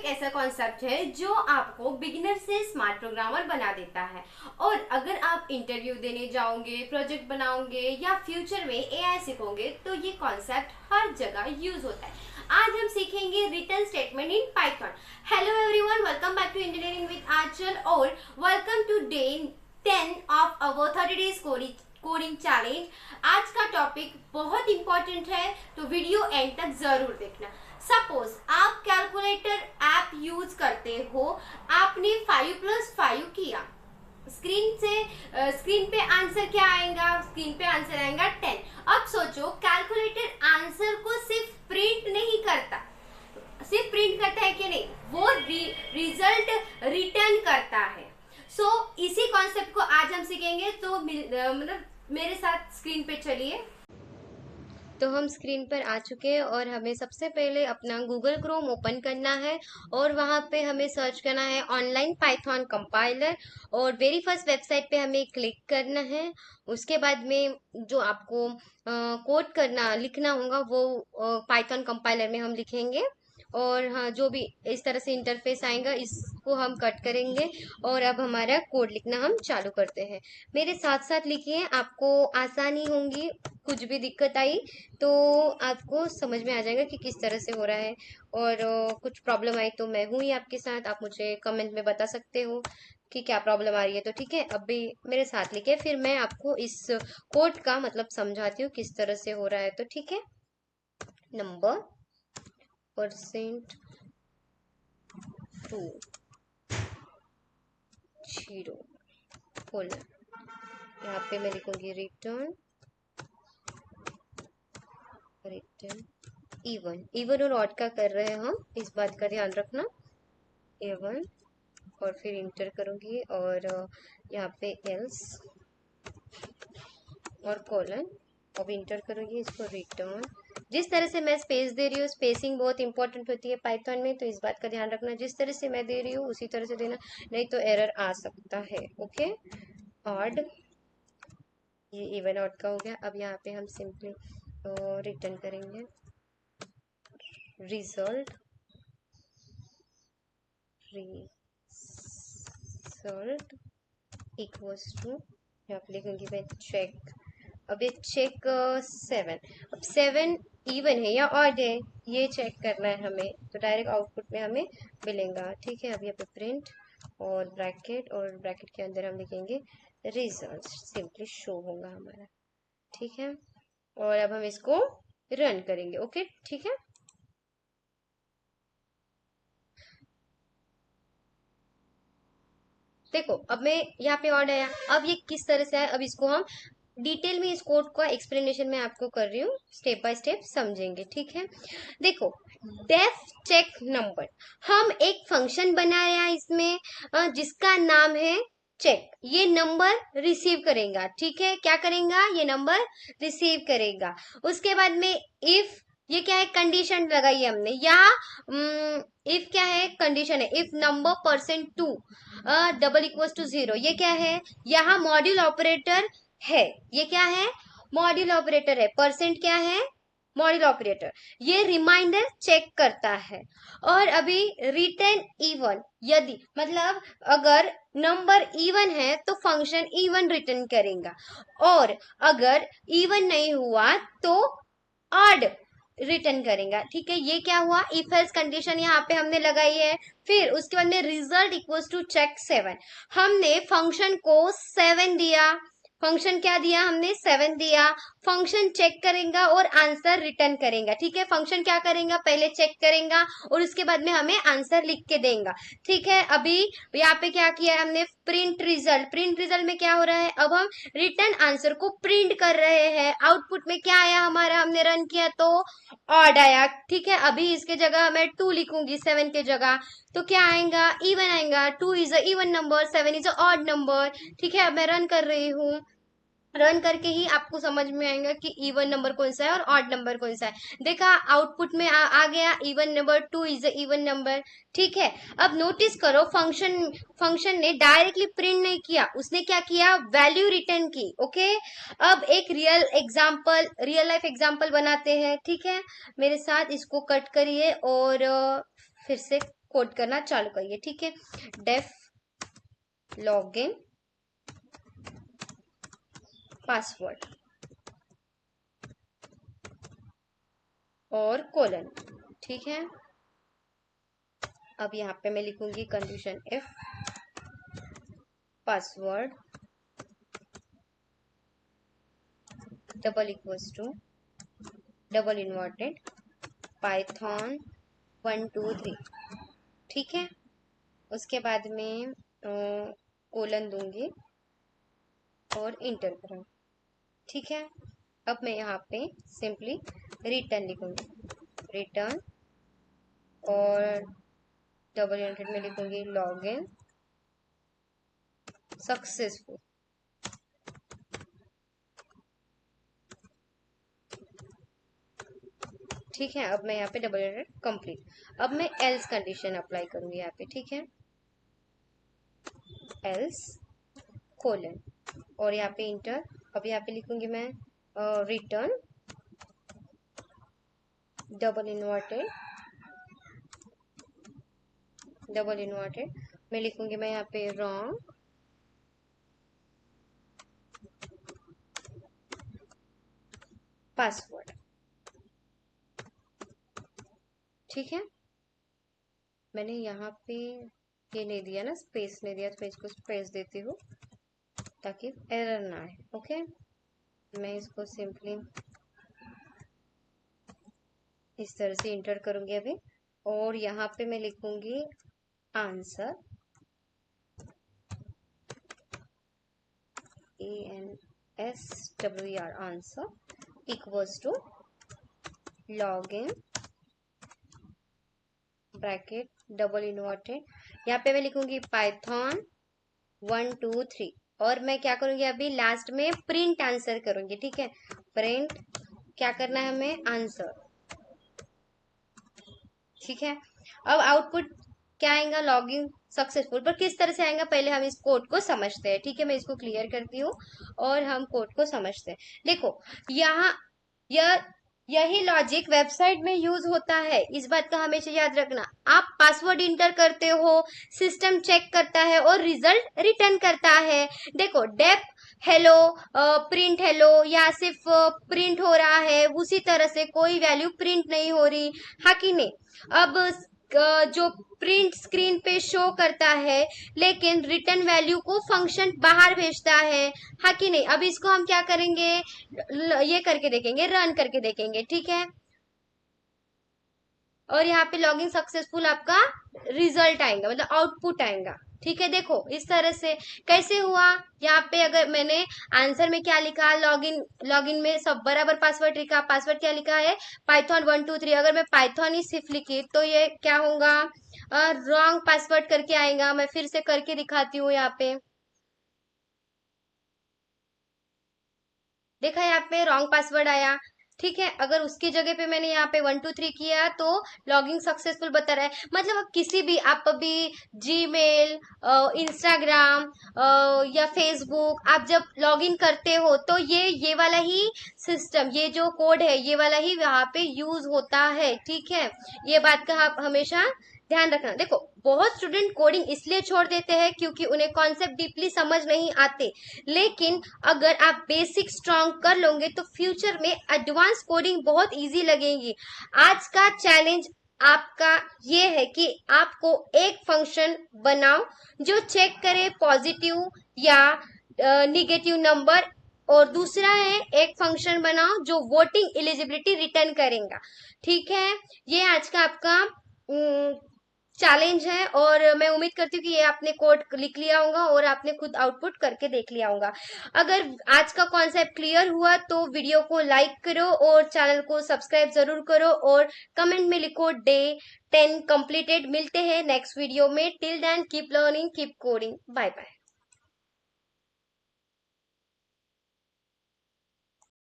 एक ऐसा कॉन्सेप्ट है जो आपको बिगिनर से स्मार्ट प्रोग्रामर बना देता है। और अगर आप इंटरव्यू देने जाओगे, प्रोजेक्ट बनाओगे या फ्यूचर में एआई सीखोगे तो ये कॉन्सेप्ट हर जगह यूज होता है। आज हम सीखेंगे return statement in Python. Hello everyone, welcome back to engineering with Aanchal और welcome to day 10 of our 30 days coding challenge. आज का टॉपिक बहुत इंपॉर्टेंट है तो वीडियो एंड तक जरूर देखना। सपोज आप कैलकुलेटर ऐप यूज करते हो, आपने 5+5 किया, स्क्रीन पे आंसर क्या आएगा? स्क्रीन पे आंसर आएगा 10। अब सोचो कैलकुलेटर आंसर को सिर्फ प्रिंट नहीं करता, सिर्फ प्रिंट करता है कि नहीं, वो रिजल्ट रिटर्न करता है। इसी कॉन्सेप्ट को आज हम सीखेंगे। तो मतलब मेरे साथ स्क्रीन पे चलिए। तो हम स्क्रीन पर आ चुके हैं और हमें सबसे पहले अपना गूगल क्रोम ओपन करना है और वहाँ पे हमें सर्च करना है ऑनलाइन पाइथन कंपाइलर और वेरी फर्स्ट वेबसाइट पे हमें क्लिक करना है। उसके बाद में जो आपको कोड करना लिखना होगा वो पाइथन कंपाइलर में हम लिखेंगे। और हाँ, जो भी इस तरह से इंटरफेस आएगा इसको हम कट करेंगे और अब हमारा कोड लिखना हम चालू करते हैं। मेरे साथ साथ लिखिए, आपको आसानी होंगी। कुछ भी दिक्कत आई तो आपको समझ में आ जाएगा कि किस तरह से हो रहा है। और कुछ प्रॉब्लम आई तो मैं हूँ ही आपके साथ, आप मुझे कमेंट में बता सकते हो कि क्या प्रॉब्लम आ रही है। तो ठीक है, अभी मेरे साथ लिखे, फिर मैं आपको इस कोड का मतलब समझाती हूँ किस तरह से हो रहा है। तो ठीक है, नंबर %2 0 कोलन, यहाँ पे मैं लिखूंगी रिटर्न इवन और ऑड का कर रहे हैं हम, इस बात का ध्यान रखना। इवन और फिर इंटर करूंगी और यहाँ पे एल्स और कोलन, अब इंटर करूंगी इसको रिटर्न। जिस तरह से मैं स्पेस दे रही हूँ, स्पेसिंग बहुत इंपॉर्टेंट होती है पाइथन में, तो इस बात का ध्यान रखना। जिस तरह से मैं दे रही हूँ उसी तरह से देना, नहीं तो एरर आ सकता है। ओके, ऑड, ये इवन ऑड का हो गया। अब यहाँ पे हम सिंपली रिटर्न करेंगे रिजल्ट इक्वल्स टू, यहाँ पे लिखूंगी मैं चेक। अब ये चेक 7, अब 7 इवन है या ऑड है ये चेक करना है हमें, तो डायरेक्ट आउटपुट में हमें मिलेगा। ठीक है, अब यहाँ पे प्रिंट और ब्रैकेट के अंदर हम लिखेंगे रिजल्ट, सिंपली शो होगा हमारा। ठीक है, और अब हम इसको रन करेंगे। ओके, ठीक है। देखो, अब मैं यहाँ पे ऑड आया, अब ये किस तरह से आया, अब इसको हम डिटेल में इस कोड का एक्सप्लेनेशन मैं आपको कर रही हूँ, स्टेप बाय स्टेप समझेंगे। ठीक है, देखो, डेफ चेक नंबर, हम एक फंक्शन बनाया इसमें जिसका नाम है चेक। ये नंबर रिसीव करेगा। ठीक है, क्या करेगा? ये नंबर रिसीव करेगा। उसके बाद में इफ, ये क्या है? कंडीशन लगाई है हमने यहाँ। इफ क्या है? कंडीशन है, if number %2 double equals to 0। ये क्या है? यहाँ मॉड्यूल ऑपरेटर है। ये क्या है? मॉड्यूल ऑपरेटर है। परसेंट क्या है? Module operator. ये रिमाइंडर चेक करता है। और अभी रिटर्न इवन, यदि मतलब अगर नंबर इवन है तो फंक्शन इवन रिटर्न करेगा, और अगर इवन नहीं हुआ तो ऑड रिटर्न करेगा। ठीक है, ये क्या हुआ? इफ एल्स कंडीशन यहाँ पे हमने लगाई है। फिर उसके बाद में रिजल्ट इक्वल्स टू चेक 7, हमने फंक्शन को 7 दिया। फंक्शन क्या दिया हमने? 7 दिया। फंक्शन चेक करेगा और आंसर रिटर्न करेगा। ठीक है, फंक्शन क्या करेगा? पहले चेक करेगा और उसके बाद में हमें आंसर लिख के देगा। ठीक है, अभी यहाँ पे क्या किया है हमने? Print result. प्रिंट रिजल्ट में क्या हो रहा है? अब हम रिटर्न आंसर को प्रिंट कर रहे हैं। आउटपुट में क्या आया हमारा? हमने रन किया तो ऑड आया। ठीक है, अभी इसके जगह मैं 2 लिखूंगी 7 के जगह, तो क्या आएगा? इवन आएगा। 2 is a even number, 7 is a odd number. ठीक है, अब मैं रन कर रही हूँ। रन करके ही आपको समझ में आएगा कि इवन नंबर कौन सा है और ऑड नंबर कौन सा है। देखा, आउटपुट में आ गया even number, 2 is a even number. ठीक है, अब नोटिस करो, फंक्शन ने डायरेक्टली प्रिंट नहीं किया, उसने क्या किया? वैल्यू रिटर्न की। ओके, अब एक रियल लाइफ एग्जांपल बनाते हैं। ठीक है, मेरे साथ इसको कट करिए और फिर से कोड करना चालू करिए, ठीक है। डेफ लॉगिन पासवर्ड और कोलन, ठीक है। अब यहाँ पे मैं लिखूंगी condition if password double equals to double inverted Python 1 2 3, ठीक है। उसके बाद में कोलन दूंगी और इंटर करूँगी, ठीक है। अब मैं यहाँ पे सिंपली रिटर्न लिखूंगी, रिटर्न और डबल इन्वर्टेड में लिखूंगी लॉगिन सक्सेसफुल, ठीक है। अब मैं यहाँ पे डबल इन्वर्टेड कंप्लीट। अब मैं एल्स कंडीशन अप्लाई करूंगी यहाँ पे, ठीक है। एल्स कोलन और यहाँ पे इंटर। अब यहाँ पे लिखूंगी मैं रिटर्न डबल इन्वर्टेड मैं लिखूंगी मैं यहाँ पे रॉन्ग पासवर्ड, ठीक है। मैंने यहाँ पे ये नहीं दिया ना, स्पेस नहीं दिया, तो मैं इसको स्पेस देती हूँ ताकि एरर ना आए, ओके। मैं इसको सिंपली इस तरह से इंटर करूंगी अभी, और यहाँ पे मैं लिखूंगी answer ANSWER answer equals to login bracket double inverted, यहाँ पे मैं लिखूंगी पाइथन 1 2 3 और मैं क्या करूंगी अभी लास्ट में प्रिंट आंसर करूंगी, ठीक है। प्रिंट क्या करना है हमें, आंसर, ठीक है। अब आउटपुट क्या आएगा, लॉगिन सक्सेसफुल। पर किस तरह से आएगा पहले हम इस कोड को समझते हैं, ठीक है। मैं इसको क्लियर करती हूँ और हम कोड को समझते हैं। देखो यहाँ यही लॉजिक वेबसाइट में यूज होता है, इस बात का हमेशा याद रखना। आप पासवर्ड इंटर करते हो, सिस्टम चेक करता है और रिजल्ट रिटर्न करता है। देखो डेफ हेलो प्रिंट हेलो या सिर्फ प्रिंट हो रहा है, उसी तरह से कोई वैल्यू प्रिंट नहीं हो रही, हाँ कि नहीं। अब जो प्रिंट स्क्रीन पे शो करता है लेकिन रिटर्न वैल्यू को फंक्शन बाहर भेजता है, हाँ कि नहीं। अब इसको हम क्या करेंगे, ये करके देखेंगे, रन करके देखेंगे, ठीक है। और यहाँ पे लॉगिन सक्सेसफुल आपका रिजल्ट आएगा, मतलब आउटपुट आएगा, ठीक है। देखो इस तरह से कैसे हुआ, यहाँ पे अगर मैंने आंसर में क्या लिखा, लॉगिन में सब बराबर पासवर्ड लिखा, पासवर्ड क्या लिखा है पाइथन 1 2 3। अगर मैं पाइथन ही सिर्फ लिखी तो ये क्या होगा, रॉन्ग पासवर्ड करके आएगा। मैं फिर से करके दिखाती हूँ, यहाँ पे देखा, यहाँ पे रॉन्ग पासवर्ड आया, ठीक है। अगर उसकी जगह पे मैंने यहाँ पे 1 2 3 किया तो लॉगिंग सक्सेसफुल बता रहा है। मतलब अब किसी भी आप अभी जीमेल, इंस्टाग्राम या फेसबुक आप जब लॉगिन करते हो तो ये वाला ही सिस्टम, ये जो कोड है ये वाला ही वहां पे यूज होता है, ठीक है। ये बात का आप हमेशा ध्यान रखना। देखो बहुत स्टूडेंट कोडिंग इसलिए छोड़ देते हैं क्योंकि उन्हें कॉन्सेप्ट डीपली समझ नहीं आते, लेकिन अगर आप बेसिक स्ट्रॉन्ग कर लोगे तो फ्यूचर में एडवांस कोडिंग बहुत इजी लगेगी। आज का चैलेंज आपका ये है कि आपको एक फंक्शन बनाओ जो चेक करे पॉजिटिव या निगेटिव नंबर, और दूसरा है एक फंक्शन बनाओ जो वोटिंग एलिजिबिलिटी रिटर्न करेगा, ठीक है। ये आज का आपका चैलेंज है और मैं उम्मीद करती हूँ कि ये आपने कोड लिख लिया होगा और आपने खुद आउटपुट करके देख लिया होगा। अगर आज का कॉन्सेप्ट क्लियर हुआ तो वीडियो को लाइक करो और चैनल को सब्सक्राइब जरूर करो और कमेंट में लिखो डे 10 कंप्लीटेड। मिलते हैं नेक्स्ट वीडियो में, till then keep learning keep coding, bye bye.